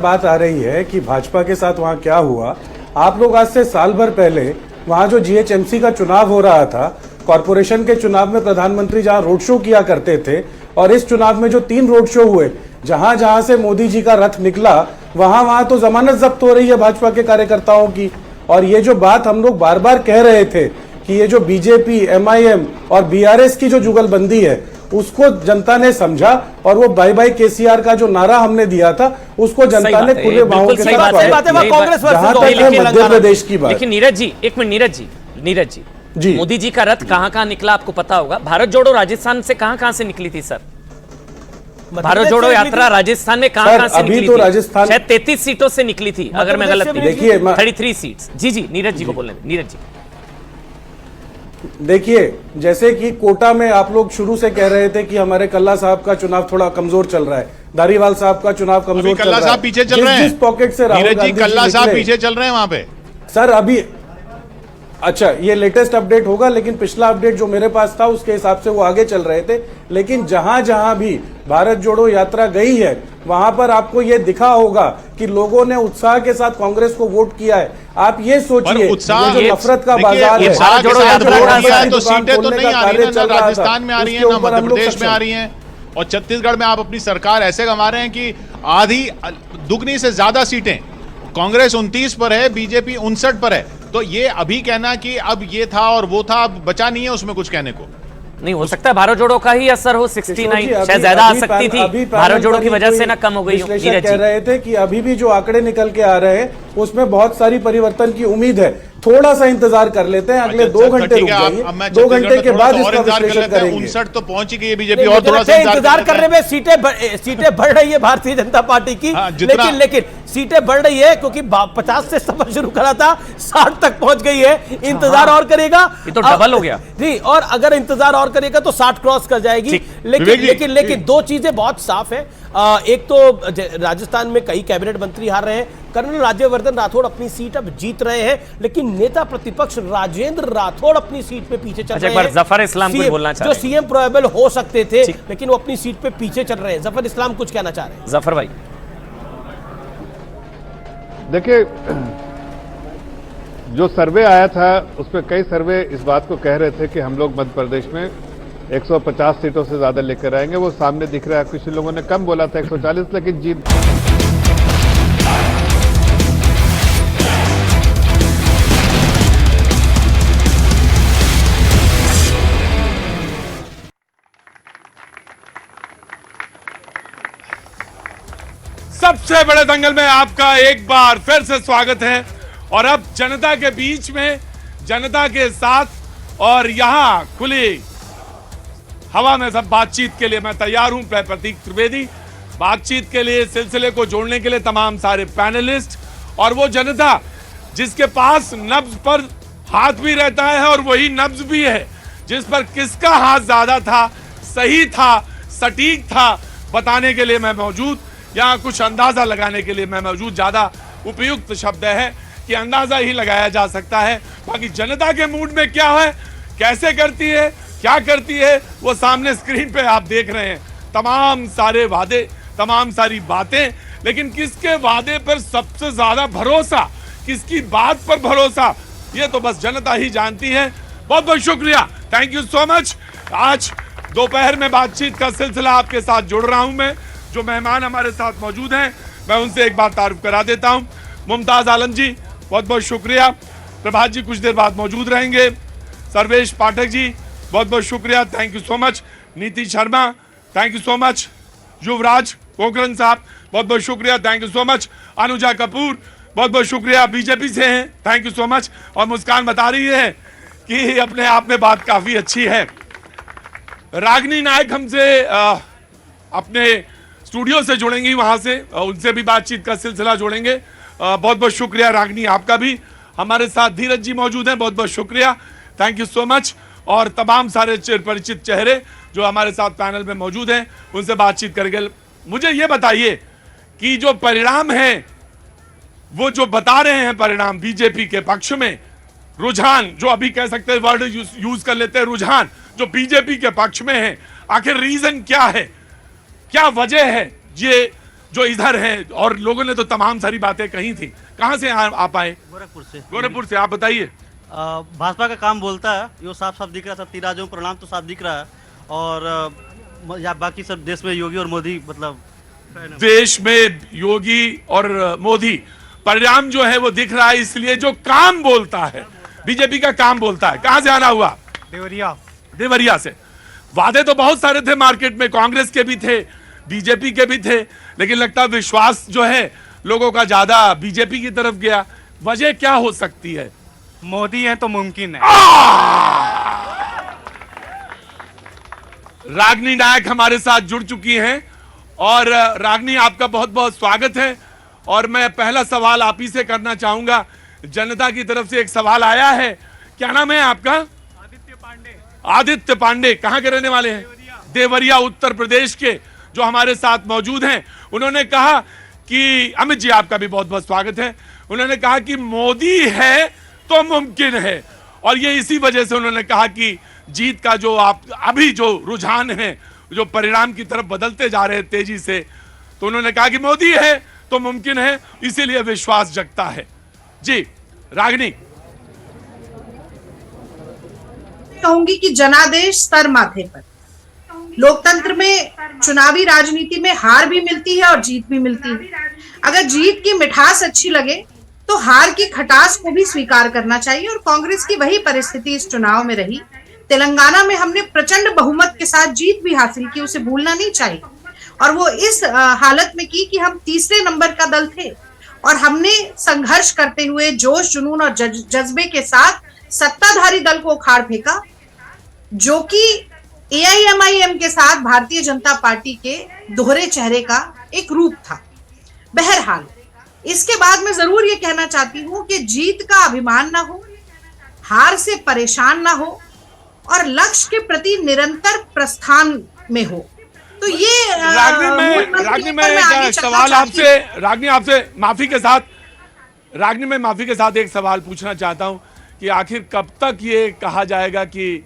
बात आ रही है कि भाजपा के साथ वहां क्या हुआ। आप लोग आज से साल भर पहले वहां जो जीएचएमसी का चुनाव हो रहा था, कॉरपोरेशन के चुनाव में प्रधानमंत्री जहां रोड शो किया करते थे, और इस चुनाव में जो 3 रोड शो हुए, जहां जहां से मोदी जी का रथ निकला, वहां तो जमानत जब्त हो रही है भाजपा के कार्यकर्ताओं की। और ये जो बात हम लोग बार बार कह रहे थे कि ये जो बीजेपी, एमआईएम और बीआरएस की जो जुगलबंदी है, उसको जनता ने समझा, और वो बाय बाय केसीआर का जो नारा हमने दिया था, उसको जनता ने खुले बाहों के साथ कांग्रेस मध्य प्रदेश की बात। लेकिन नीरज जी, एक मिनट, नीरज जी, मोदी जी का रथ कहां निकला आपको पता होगा। भारत जोड़ो राजस्थान से कहां से निकली थी सर? भारत जोड़ो यात्रा राजस्थान में कहां से निकली तो थी? राजस्थान शायद 33 सीटों से निकली थी, अगर मैं गलत नहीं। देखिए 33 सीट्स। जी नीरज जी को बोलने, नीरज जी। देखिए, जैसे कि कोटा में आप लोग शुरू से कह रहे थे कि हमारे कल्ला साहब का चुनाव थोड़ा कमजोर चल रहा है, धारीवाल साहब का चुनाव कमजोर चल रहा है, साहब पीछे चल रहे हैं, जिस पॉकेट से राहुल गांधी कल्ला साहब पीछे चल रहे हैं वहां पे सर। अभी अच्छा, ये लेटेस्ट अपडेट होगा, लेकिन पिछला अपडेट जो मेरे पास था उसके हिसाब से वो आगे चल रहे थे। लेकिन जहां जहां भी भारत जोड़ो यात्रा गई है, वहां पर आपको ये दिखा होगा कि लोगों ने उत्साह के साथ कांग्रेस को वोट किया है। आप ये सोचिए, जो नफरत का बाजार है, तो सीटें तो नहीं आ रही ना, राजस्थान में आ रही है ना, मध्य प्रदेश में आ रही हैं, और छत्तीसगढ़ में आप अपनी सरकार ऐसे गंवा रहे हैं कि आधी दुगनी से ज्यादा सीटें कांग्रेस 29 पर है, बीजेपी 59 पर है। तो ये अभी कहना कि अब ये था और वो था, अब बचा नहीं है उसमें कुछ कहने को। नहीं हो सकता भारत जोड़ो का ही असर हो। 69 शायद ज्यादा आ सकती थी, भारत जोड़ो की वजह से ना कम हो गई हो। कह रहे थे कि अभी भी जो आंकड़े निकल के आ रहे हैं उसमें बहुत सारी परिवर्तन की उम्मीद है। थोड़ा सा इंतजार कर लेते हैं, अगले 2 घंटे रुक जाइए, 2 घंटे के बाद इसका विश्लेषण करेंगे। 59 तो पहुंच ही गई है बीजेपी, और थोड़ा सा इंतजार करने में सीटें बढ़ रही है भारतीय जनता पार्टी की। लेकिन सीटें बढ़ रही है क्योंकि 50 से सफर शुरू करा था, 60 तक पहुंच गई है। इंतजार और करेगा, ये तो डबल हो गया जी, और अगर इंतजार और करेगा तो 60 क्रॉस कर जाएगी। लेकिन 2 चीजें बहुत साफ है। एक तो राजस्थान में कई कैबिनेट मंत्री हार रहे हैं, कर्नल राज्यवर्धन राठौड़ अपनी सीट अब जीत रहे हैं, लेकिन नेता प्रतिपक्ष राजेंद्र राठौड़ अपनी सीट पे पीछे चल रहे हैं। जफर इस्लाम कुछ बोलना चाह रहे हैं, जो सीएम प्रोबेबल हो सकते थे, लेकिन वो अपनी सीट पे पीछे चल रहे हैं। जफर इस्लाम कुछ कहना चाह रहे हैं। जफर भाई देखिए, जो सर्वे आया था उसमें कई सर्वे इस बात को कह रहे थे कि हम लोग मध्य प्रदेश में 150 सीटों से ज्यादा लेकर आएंगे। वो सामने दिख रहा है, कुछ लोगों ने कम बोला था 140, लेकिन जीत। सबसे बड़े दंगल में आपका एक बार फिर से स्वागत है, और अब जनता के बीच में, जनता के साथ, और यहां खुली हवा में सब बातचीत के लिए मैं तैयार हूं। प्रतीक त्रिवेदी, बातचीत के लिए, सिलसिले को जोड़ने के लिए तमाम सारे पैनलिस्ट, और वो जनता जिसके पास नब्ज पर हाथ भी रहता है और वही नब्ज भी है, जिस पर किसका हाथ ज्यादा था, सही था, सटीक था, बताने के लिए मैं मौजूद। यहाँ कुछ अंदाजा लगाने के लिए मैं मौजूद। ज्यादा उपयुक्त शब्द है कि अंदाजा ही लगाया जा सकता है। बाकी जनता के मूड में क्या है, कैसे करती है, क्या करती है, वो सामने स्क्रीन पे आप देख रहे हैं। तमाम सारे वादे, तमाम सारी बातें, लेकिन किसके वादे पर सबसे ज्यादा भरोसा, किसकी बात पर भरोसा, ये तो बस जनता ही जानती है। बहुत बहुत शुक्रिया, थैंक यू सो मच। आज दोपहर में बातचीत का सिलसिला आपके साथ जुड़ रहा हूं मैं। जो मेहमान हमारे साथ मौजूद हैं, मैं उनसे एक बार तारुफ करा देता हूं। मुमताज आलम जी, बहुत बहुत शुक्रिया। प्रभात जी कुछ देर बाद मौजूद रहेंगे। सर्वेश पाठक जी, बहुत बहुत शुक्रिया, thank you so much. Niti Sharma, thank you so much. Yuvraj Pokhran साहब, बहुत बहुत शुक्रिया, thank you so much. Anuja Kapoor, बहुत बहुत शुक्रिया, बीजेपी से हैं, थैंक यू सो मच। और मुस्कान बता रही है कि अपने आप में बात काफी अच्छी है। रागिनी नायक हमसे अपने स्टूडियो से जुड़ेंगी, वहां से उनसे भी बातचीत का सिलसिला जोड़ेंगे। बहुत बहुत शुक्रिया रागिनी, आपका भी। हमारे साथ धीरज जी मौजूद हैं, बहुत बहुत शुक्रिया, थैंक यू सो मच। और तमाम सारे परिचित चेहरे जो हमारे साथ पैनल में मौजूद हैं, उनसे बातचीत करेंगे। मुझे ये बताइए कि जो परिणाम है, वो जो बता रहे हैं परिणाम बीजेपी के पक्ष में, रुझान जो अभी कह सकते हैं, वर्ड यूज कर लेते हैं, रुझान जो बीजेपी के पक्ष में है, आखिर रीजन क्या है, क्या वजह है ये जो इधर हैं, और लोगों ने तो तमाम सारी बातें कही थी। कहाँ से आ पाए? गोरखपुर से। आप बताइए। भाजपा का काम बोलता है, ये साफ साफ दिख रहा था, 3 राज्यों में परिणाम तो साफ दिख रहा है। और या बाकी सब देश में योगी और मोदी, मतलब देश में योगी और मोदी परिणाम जो है वो दिख रहा है, इसलिए जो काम बोलता है, बीजेपी का काम बोलता है। कहां से आना हुआ? देवरिया से। वादे तो बहुत सारे थे मार्केट में, कांग्रेस के भी थे, बीजेपी के भी थे, लेकिन लगता है विश्वास जो है लोगों का ज्यादा बीजेपी की तरफ गया। वजह क्या हो सकती है? मोदी है तो मुमकिन है। रागनी नायक हमारे साथ जुड़ चुकी हैं, और रागनी आपका बहुत बहुत स्वागत है। और मैं पहला सवाल आप ही से करना चाहूंगा। जनता की तरफ से एक सवाल आया है, क्या नाम है आपका? आदित्य पांडे। कहां के रहने वाले हैं? देवरिया उत्तर प्रदेश के, जो हमारे साथ मौजूद हैं। उन्होंने कहा कि, अमित जी आपका भी बहुत बहुत स्वागत है, उन्होंने कहा कि मोदी है तो मुमकिन है, और ये इसी वजह से उन्होंने कहा कि जीत का जो आप अभी जो रुझान है, जो परिणाम की तरफ बदलते जा रहे हैं तेजी से, तो उन्होंने कहा कि मोदी है तो मुमकिन है, इसीलिए विश्वास जगता है। जी रागिनी। कहूंगी कि जनादेश सर माथे पर। लोकतंत्र में, चुनावी राजनीति में हार भी मिलती है और जीत भी मिलती है। अगर जीत की मिठास अच्छी लगे तो हार की खटास को भी स्वीकार करना चाहिए, और कांग्रेस की वही परिस्थिति इस चुनाव में रही। तेलंगाना में हमने प्रचंड बहुमत के साथ जीत भी हासिल की, उसे भूलना नहीं चाहिए, और वो इस हालत में की कि हम तीसरे नंबर का दल थे, और हमने संघर्ष करते हुए जोश जुनून और जज्बे के साथ सत्ताधारी दल को उखाड़ फेंका, जो कि एआईएमआईएम के साथ भारतीय जनता पार्टी के दोहरे चेहरे का एक रूप था। बहरहाल, इसके बाद मैं जरूर ये कहना चाहती हूं कि जीत का अभिमान ना हो, हार से परेशान ना हो, और लक्ष्य के प्रति निरंतर प्रस्थान में हो। तो ये रागनी में एक सवाल आपसे, रागनी आपसे माफी के साथ, रागनी में माफी के साथ एक सवाल पूछना चाहता हूं कि आखिर कब तक ये कहा जाएगा कि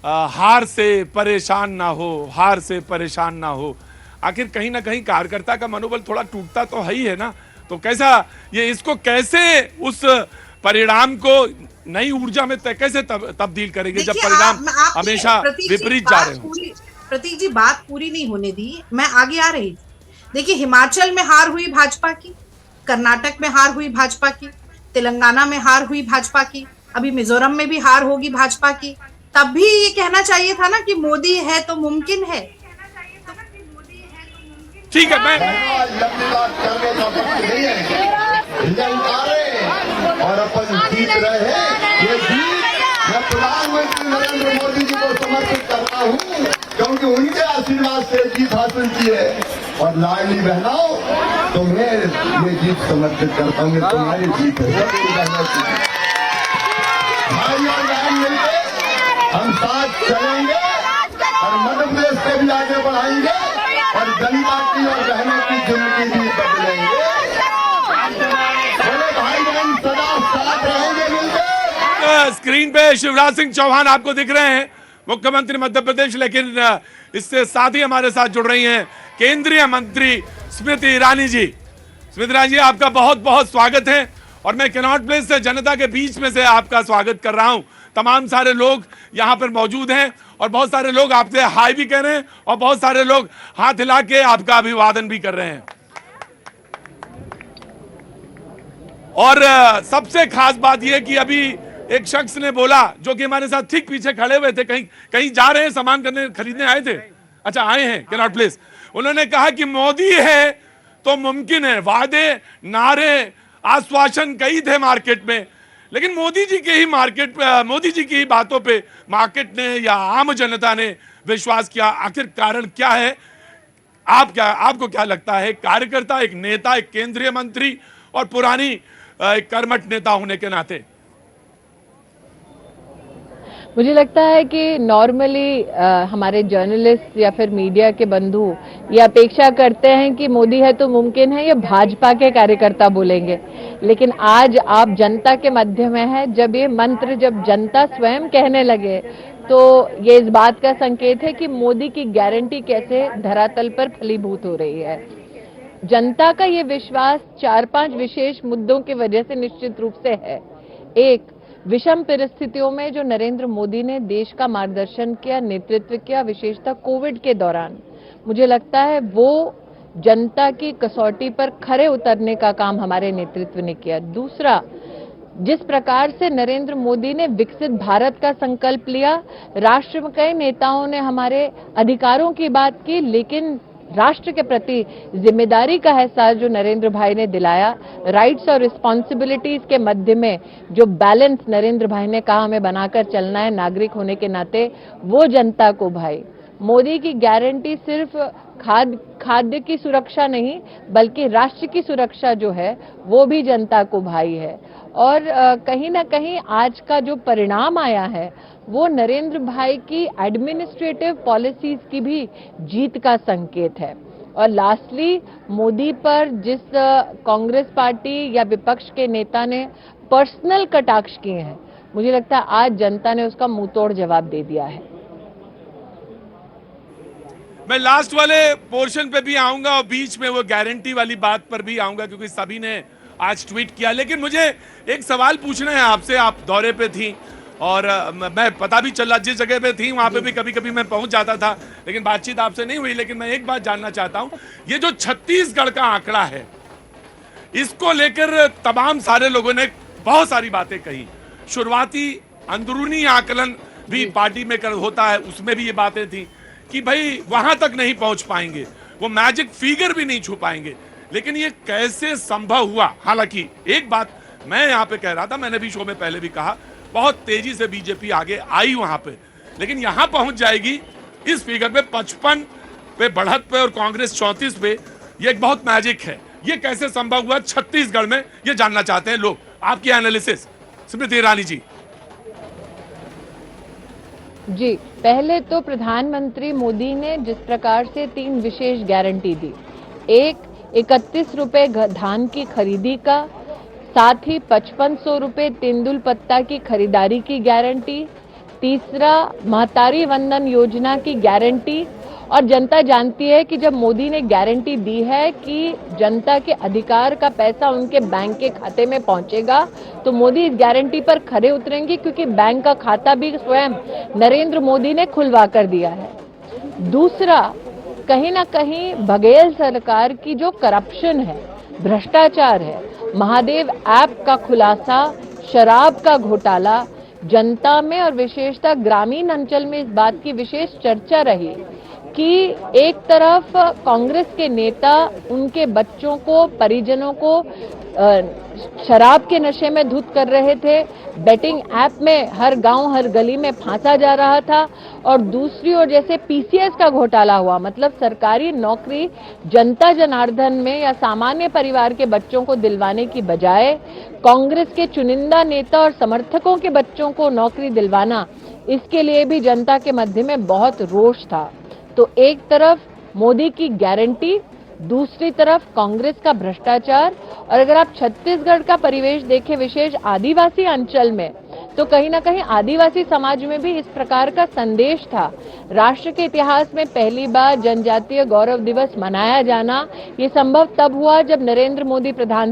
हार से परेशान ना हो, हार से परेशान ना हो? आखिर कहीं ना कहीं कार्यकर्ता का मनोबल थोड़ा टूटता तो है ही है ना, तो कैसा ये, इसको कैसे, उस परिणाम को नई ऊर्जा में कैसे तब्दील करेंगे जब परिणाम हमेशा विपरीत जा रहे हो? प्रतीक जी, बात पूरी नहीं होने दी, मैं आगे आ रही थी। देखिए, हिमाचल में हार हुई भाजपा की, कर्नाटक में हार हुई भाजपा की, तेलंगाना में हार हुई भाजपा की, अभी मिजोरम में भी हार होगी भाजपा की। तब भी ये कहना चाहिए था ना कि मोदी है तो मुमकिन है। ठीक है, मैं और अपन जीत रहे हैं। ये जीत मैं प्रधानमंत्री नरेंद्र मोदी जी को समर्पित करता हूँ, क्योंकि उनके आशीर्वाद से जीत हासिल की है। और लाडली बहनों, तुम्हें ये जीत समर्पित करता हूँ, तुम्हारी जीत है। भाई और बहन मिलकर हम साथ चलेंगे और मध्य प्रदेश को भी आगे बढ़ाएंगे, और जनता की और बहनों की जिंदगी भी बदलेंगे। भाई बहन सदा साथ रहेंगे मिलकर। स्क्रीन पे शिवराज सिंह चौहान आपको दिख रहे हैं, मुख्यमंत्री मध्य प्रदेश, लेकिन इससे साथ ही हमारे साथ जुड़ रही हैं केंद्रीय मंत्री स्मृति ईरानी जी। स्मृति ईरानी जी, आपका बहुत बहुत स्वागत है, और मैं कैनॉट प्लेस से जनता के बीच में से आपका स्वागत कर रहा हूं। तमाम सारे लोग यहाँ पर मौजूद हैं, और बहुत सारे लोग आपसे हाय भी कह रहे हैं, और बहुत सारे लोग हाथ हिला के आपका अभिवादन भी कर रहे हैं। और सबसे खास बात यह कि अभी एक शख्स ने बोला, जो कि हमारे साथ ठीक पीछे खड़े हुए थे, कहीं जा रहे हैं, सामान खरीदने आए थे, अच्छा आए हैं कैनॉट प्लेस। उन्होंने कहा कि मोदी है तो मुमकिन है। वादे, नारे, आश्वासन कई थे मार्केट में, लेकिन मोदी जी की ही बातों पे मार्केट ने या आम जनता ने विश्वास किया। आखिर कारण क्या है? आपको क्या लगता है? कार्यकर्ता, एक नेता, एक केंद्रीय मंत्री और पुरानी एक कर्मठ नेता होने के नाते मुझे लगता है कि नॉर्मली हमारे जर्नलिस्ट या फिर मीडिया के बंधु ये अपेक्षा करते हैं कि मोदी है तो मुमकिन है, ये भाजपा के कार्यकर्ता बोलेंगे। लेकिन आज आप जनता के मध्य में है, जब ये मंत्र जब जनता स्वयं कहने लगे, तो ये इस बात का संकेत है कि मोदी की गारंटी कैसे धरातल पर फलीभूत हो रही है। जनता का ये विश्वास 4-5 विशेष मुद्दों की वजह से निश्चित रूप से है। एक, विषम परिस्थितियों में जो नरेंद्र मोदी ने देश का मार्गदर्शन किया, नेतृत्व किया, विशेषतः कोविड के दौरान, मुझे लगता है वो जनता की कसौटी पर खरे उतरने का काम हमारे नेतृत्व ने किया। दूसरा, जिस प्रकार से नरेंद्र मोदी ने विकसित भारत का संकल्प लिया, राष्ट्र में कई नेताओं ने हमारे अधिकारों की बात की, लेकिन राष्ट्र के प्रति जिम्मेदारी का एहसास जो नरेंद्र भाई ने दिलाया, राइट्स और रिस्पॉन्सिबिलिटीज के मध्य में जो बैलेंस नरेंद्र भाई ने कहा हमें बनाकर चलना है नागरिक होने के नाते, वो जनता को भाई। मोदी की गारंटी सिर्फ खाद्य की सुरक्षा नहीं, बल्कि राष्ट्र की सुरक्षा जो है वो भी जनता को भाई है। और कहीं ना कहीं आज का जो परिणाम आया है वो नरेंद्र भाई की एडमिनिस्ट्रेटिव पॉलिसीज की भी जीत का संकेत है। और लास्टली, मोदी पर जिस कांग्रेस पार्टी या विपक्ष के नेता ने पर्सनल कटाक्ष किए हैं, मुझे लगता है आज जनता ने उसका मुंहतोड़ जवाब दे दिया है। मैं लास्ट वाले पोर्शन पे भी आऊंगा और बीच में वो गारंटी वाली बात पर भी आऊंगा, क्योंकि सभी ने आज ट्वीट किया। लेकिन मुझे एक सवाल पूछना है आपसे। आप दौरे पे थी और मैं पता भी चला जिस जगह पे थी वहां पे भी कभी कभी मैं पहुंच जाता था, लेकिन बातचीत आपसे नहीं हुई। लेकिन मैं एक बात जानना चाहता हूं, ये जो छत्तीसगढ़ का आंकड़ा है, इसको लेकर तमाम सारे लोगों ने बहुत सारी बातें कही। शुरुआती अंदरूनी आकलन भी पार्टी में होता है, उसमें भी ये बातें थी कि भाई वहां तक नहीं पहुंच पाएंगे, वो मैजिक फिगर भी नहीं छू पाएंगे। लेकिन ये कैसे संभव हुआ? हालांकि एक बात मैं यहां पे कह रहा था, मैंने भी शो में पहले भी कहा, बहुत तेजी से बीजेपी आगे आई वहां पे, लेकिन यहां पहुंच जाएगी इस फिगर पे 55 पे बढ़त पे और कांग्रेस 34 पे। ये एक बहुत मैजिक है। ये कैसे संभव हुआ छत्तीसगढ़ में, ये जानना चाहते हैं लोग। आपकी एनालिसिस स्मृति ईरानी जी। जी, पहले तो प्रधानमंत्री मोदी ने जिस प्रकार से 3 विशेष गारंटी दी, एक 31 रुपए धान की खरीदी का, साथ ही 5500 रुपए तेंदुल पत्ता की खरीदारी की गारंटी, तीसरा महतारी वंदन योजना की गारंटी। और जनता जानती है कि जब मोदी ने गारंटी दी है कि जनता के अधिकार का पैसा उनके बैंक के खाते में पहुंचेगा, तो मोदी इस गारंटी पर खरे उतरेंगे, क्योंकि बैंक का खाता भी स्वयं नरेंद्र मोदी ने खुलवा कर दिया है। दूसरा, कहीं ना कहीं बघेल सरकार की जो करप्शन है, भ्रष्टाचार है, महादेव ऐप का खुलासा, शराब का घोटाला, जनता में और विशेषतः ग्रामीण अंचल में इस बात की विशेष चर्चा रही कि एक तरफ कांग्रेस के नेता उनके बच्चों को, परिजनों को शराब के नशे में धुत कर रहे थे, बेटिंग ऐप में हर गांव हर गली में फांसा जा रहा था, और दूसरी ओर जैसे पीसीएस का घोटाला हुआ, मतलब सरकारी नौकरी जनता जनार्दन में या सामान्य परिवार के बच्चों को दिलवाने की बजाय कांग्रेस के चुनिंदा नेता और समर्थकों के बच्चों को नौकरी दिलवाना, इसके लिए भी जनता के मध्य में बहुत रोष था। तो एक तरफ मोदी की गारंटी, दूसरी तरफ कांग्रेस का भ्रष्टाचार। और अगर आप छत्तीसगढ़ का परिवेश देखें, विशेष आदिवासी अंचल में, तो कहीं ना कहीं आदिवासी समाज में भी इस प्रकार का संदेश था। राष्ट्र के इतिहास में पहली बार जनजातीय गौरव दिवस मनाया जाना, ये संभव तब हुआ जब नरेंद्र मोदी प्रधान